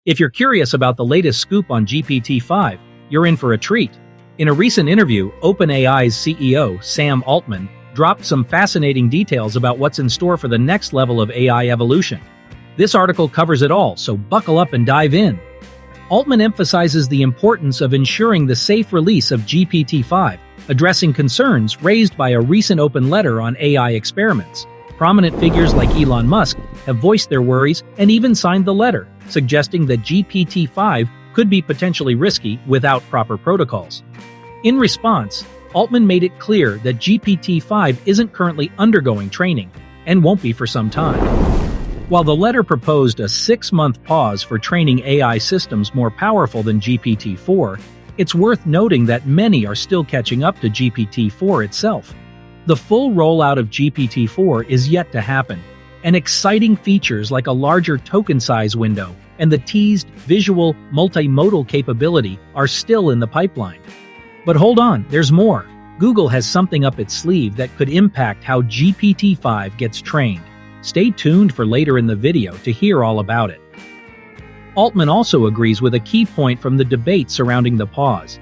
If you're curious about the latest scoop on GPT-5, you're in for a treat. In a recent interview, OpenAI's CEO, Sam Altman, dropped some fascinating details about what's in store for the next level of AI evolution. This article covers it all, so buckle up and dive in. Altman emphasizes the importance of ensuring the safe release of GPT-5, addressing concerns raised by a recent open letter on AI experiments. Prominent figures like Elon Musk have voiced their worries and even signed the letter, suggesting that GPT-5 could be potentially risky without proper protocols. In response, Altman made it clear that GPT-5 isn't currently undergoing training and won't be for some time. While the letter proposed a 6-month pause for training AI systems more powerful than GPT-4, it's worth noting that many are still catching up to GPT-4 itself. The full rollout of GPT-4 is yet to happen, and exciting features like a larger token size window and the teased visual multimodal capability are still in the pipeline. But hold on, there's more. Google has something up its sleeve that could impact how GPT-5 gets trained. Stay tuned for later in the video to hear all about it. Altman also agrees with a key point from the debate surrounding the pause.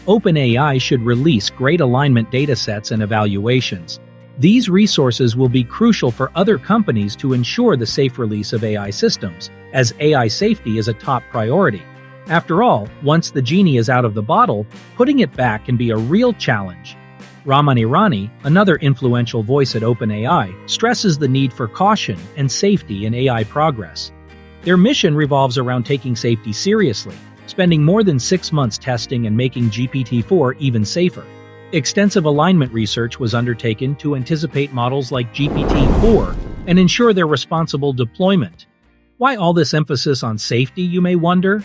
OpenAI should release great alignment datasets and evaluations. These resources will be crucial for other companies to ensure the safe release of AI systems, as AI safety is a top priority. After all, once the genie is out of the bottle, putting it back can be a real challenge. Raman Irani, another influential voice at OpenAI, stresses the need for caution and safety in AI progress. Their mission revolves around taking safety seriously, spending more than 6 months testing and making GPT-4 even safer. Extensive alignment research was undertaken to anticipate models like GPT-4 and ensure their responsible deployment. Why all this emphasis on safety, you may wonder?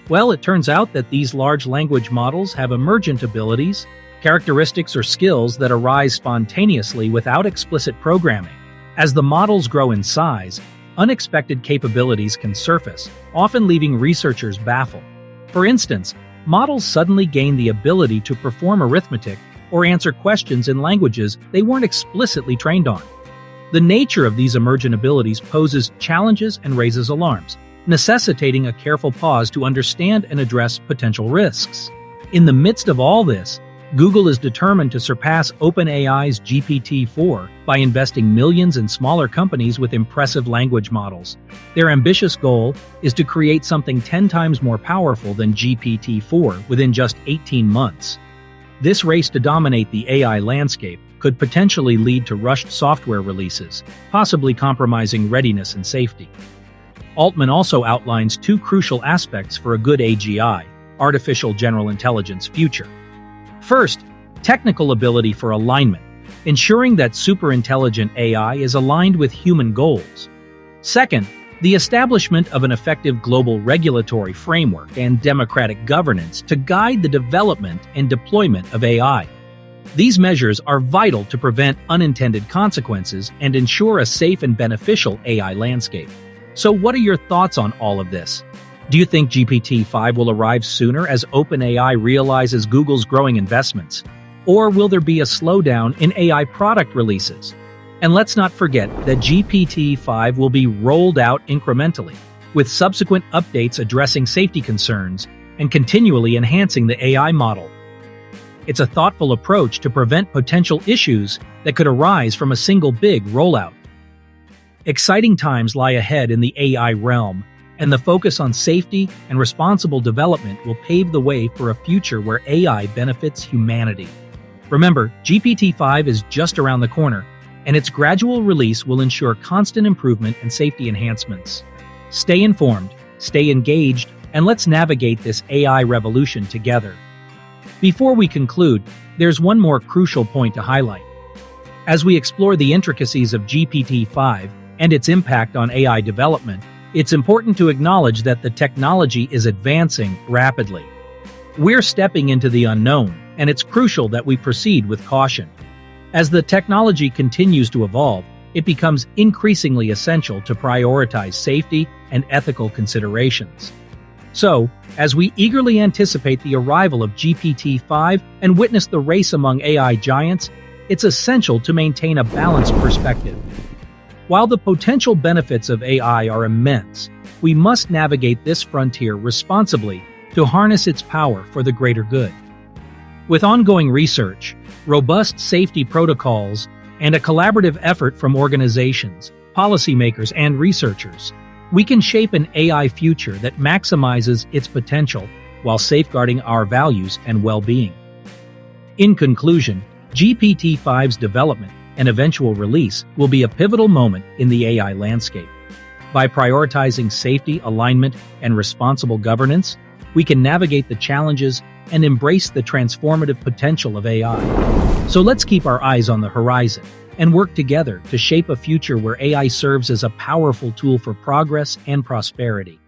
Well, it turns out that these large language models have emergent abilities, characteristics or skills that arise spontaneously without explicit programming. As the models grow in size, unexpected capabilities can surface, often leaving researchers baffled. For instance, models suddenly gain the ability to perform arithmetic or answer questions in languages they weren't explicitly trained on. The nature of these emergent abilities poses challenges and raises alarms, necessitating a careful pause to understand and address potential risks. In the midst of all this, Google is determined to surpass OpenAI's GPT-4 by investing millions in smaller companies with impressive language models. Their ambitious goal is to create something 10 times more powerful than GPT-4 within just 18 months. This race to dominate the AI landscape could potentially lead to rushed software releases, possibly compromising readiness and safety. Altman also outlines 2 crucial aspects for a good AGI, artificial general intelligence future. First, technical ability for alignment, ensuring that superintelligent AI is aligned with human goals. Second, the establishment of an effective global regulatory framework and democratic governance to guide the development and deployment of AI. These measures are vital to prevent unintended consequences and ensure a safe and beneficial AI landscape. So what are your thoughts on all of this? Do you think GPT-5 will arrive sooner as OpenAI realizes Google's growing investments? Or will there be a slowdown in AI product releases? And let's not forget that GPT-5 will be rolled out incrementally, with subsequent updates addressing safety concerns and continually enhancing the AI model. It's a thoughtful approach to prevent potential issues that could arise from a single big rollout. Exciting times lie ahead in the AI realm, and the focus on safety and responsible development will pave the way for a future where AI benefits humanity. Remember, GPT-5 is just around the corner, and its gradual release will ensure constant improvement and safety enhancements. Stay informed, stay engaged, and let's navigate this AI revolution together. Before we conclude, there's one more crucial point to highlight. As we explore the intricacies of GPT-5 and its impact on AI development, it's important to acknowledge that the technology is advancing rapidly. We're stepping into the unknown, and it's crucial that we proceed with caution. As the technology continues to evolve, it becomes increasingly essential to prioritize safety and ethical considerations. So, as we eagerly anticipate the arrival of GPT-5 and witness the race among AI giants, it's essential to maintain a balanced perspective. While the potential benefits of AI are immense, we must navigate this frontier responsibly to harness its power for the greater good. With ongoing research, robust safety protocols, and a collaborative effort from organizations, policymakers, and researchers, we can shape an AI future that maximizes its potential while safeguarding our values and well-being. In conclusion, GPT-5's development and eventual release will be a pivotal moment in the AI landscape. By prioritizing safety, alignment, and responsible governance, we can navigate the challenges and embrace the transformative potential of AI. So let's keep our eyes on the horizon and work together to shape a future where AI serves as a powerful tool for progress and prosperity.